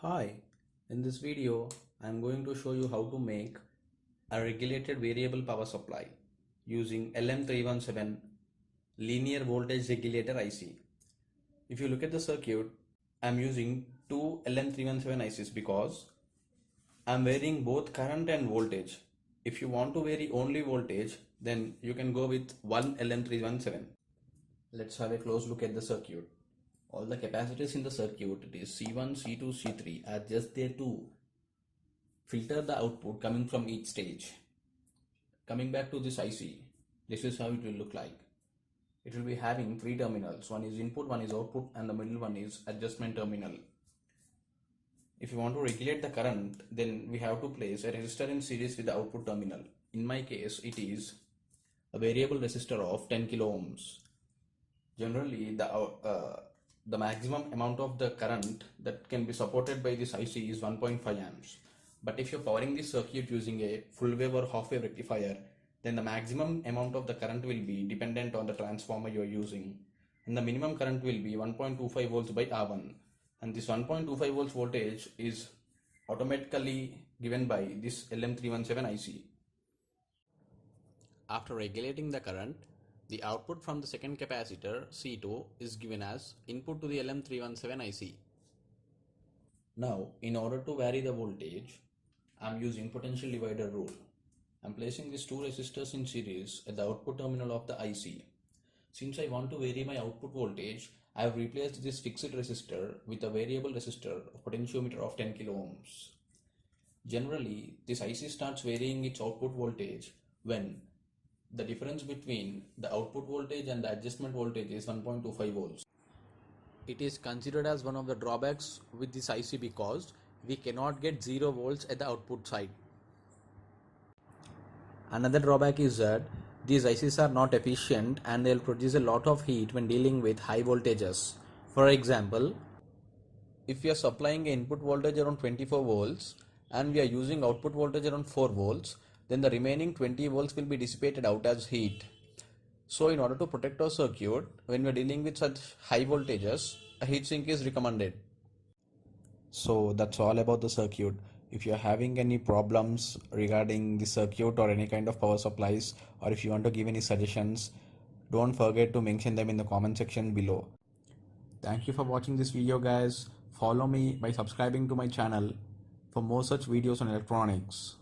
Hi, in this video I am going to show you how to make a regulated variable power supply using LM317 linear voltage regulator IC. If you look at the circuit, I am using two LM317 ICs because I am varying both current and voltage. If you want to vary only voltage, then you can go with one LM317. Let's have a close look at the circuit. All the capacitors in the circuit, it is C1, C2, C3, are just there to filter the output coming from each stage. Coming back to this IC, this is how it will look like. It will be having three terminals. One is input, one is output, and the middle one is adjustment terminal. If you want to regulate the current, then we have to place a resistor in series with the output terminal. In my case, it is a variable resistor of 10 kilo ohms. Generally, the maximum amount of the current that can be supported by this IC is 1.5 amps. But if you're powering this circuit using a full wave or half wave rectifier, then the maximum amount of the current will be dependent on the transformer you're using. And the minimum current will be 1.25 volts by R1. And this 1.25 volts voltage is automatically given by this LM317 IC. After regulating the current, the output from the second capacitor C2 is given as input to the LM317 IC. Now, in order to vary the voltage, I am using potential divider rule. I am placing these two resistors in series at the output terminal of the IC. Since I want to vary my output voltage, I have replaced this fixed resistor with a variable resistor of potentiometer of 10 kilo ohms. Generally, this IC starts varying its output voltage when the difference between the output voltage and the adjustment voltage is 1.25 volts. It is considered as one of the drawbacks with this IC because we cannot get 0 volts at the output side. Another drawback is that these ICs are not efficient and they will produce a lot of heat when dealing with high voltages. For example, if we are supplying an input voltage around 24 volts and we are using output voltage around 4 volts, then the remaining 20 volts will be dissipated out as heat. So in order to protect our circuit, when we are dealing with such high voltages, a heatsink is recommended. So that's all about the circuit. If you are having any problems regarding the circuit or any kind of power supplies, or if you want to give any suggestions, don't forget to mention them in the comment section below. Thank you for watching this video, guys. Follow me by subscribing to my channel for more such videos on electronics.